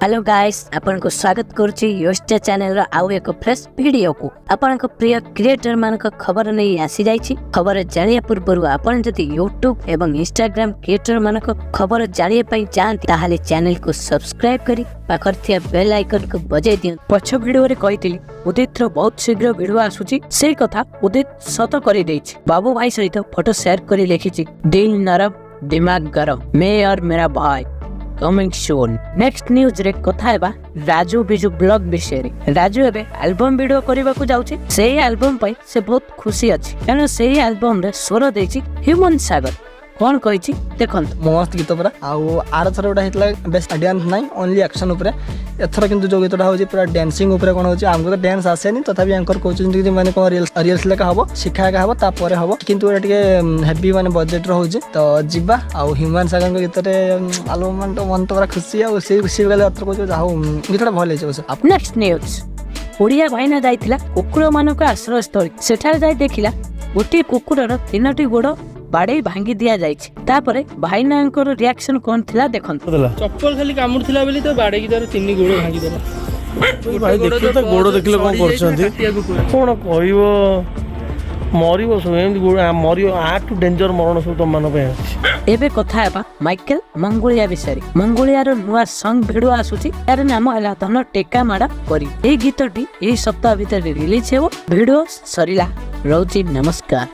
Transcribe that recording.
Hello guys आपन को स्वागत करुछि YoSta चैनल रो आउ एक फ्रेश वीडियो को आपन को प्रिय क्रिएटर मान को खबर नहीं आसी जाइछि। खबर जानिया पूर्व आपन जति YouTube एवं Instagram क्रिएटर मान को खबर जानिया पई चाहନ୍ତି ताहाले चैनल को सब्सक्राइब करी पाखर थिया बेल आइकन को बजाय दियन। पछ वीडियो रे कहितली उदित रो बहुत शीघ्र वीडियो आसुछि से कथा उदित सत करि दैछि। बाबू भाई सहित फोटो शेयर करी लिखिछि दिल नरम दिमाग गरम मैं और मेरा भाई कमिंग सून। नेक्स्ट न्यूज रे कथा हेबा राजू बिजू ब्लॉग विषय रे। राजू एबे एल्बम वीडियो करबा को जाउछि। सेही एल्बम पई से बहुत खुशी अछि कारण सेही एल्बम रे स्वर दैछि ह्यूमन सागर। कोन कहिछि देखन मस्त गीत पूरा आउ आर थर गोटा हेतला बेस्ट डांस नाही ओनली एक्शन ऊपर एथर किंतु जो गीतटा होछि पूरा डांसिंग ऊपर कोन होछि हमको तो डांस आसेनी तथापि एंकर कोचिंग माने कोन रिल्स लेका हबो शिखाका हबो ता परे हबो किंतु एटा के हेवी माने बजेट रो होछि तो जिबा आउ ह्यूमन सागर गीत रे एल्बम मन तो पूरा खुशी आ से खुशी गले अथर को जाऊ गीतटा भले छै। नेक्स्ट न्यूज ओडिया भाइना जाइथिला कुकुर मानको आश्रय स्थली सेठार जाय देखिला गोटे कुकुरर तीनटी गोड़ बाड़े भांगी दिया जाइछि। तापरे भाईनांकर रिएक्शन कोन थिला देखन चप्पल खाली कामुड़ थिला बेली तो बाड़े की तार तीन गोड़ भांगी देला। भाई देखिए तो गोड़ देखले कोन करछंती कोन कहइबो मरिबो सब एम गोड़ मरियो आटू डेंजर मरण सब तो मन पे अछि। एबे कथा हेबा माइकेल मंगुलिया विषय। मंगुलिया रो नुवा सॉन्ग वीडियो आसुछि यार नाम हला धन टेका माडा करी। ए गीतटी ए सप्ताह भीतर रिलीज हेबो। वीडियो सरिला रहउछि नमस्कार।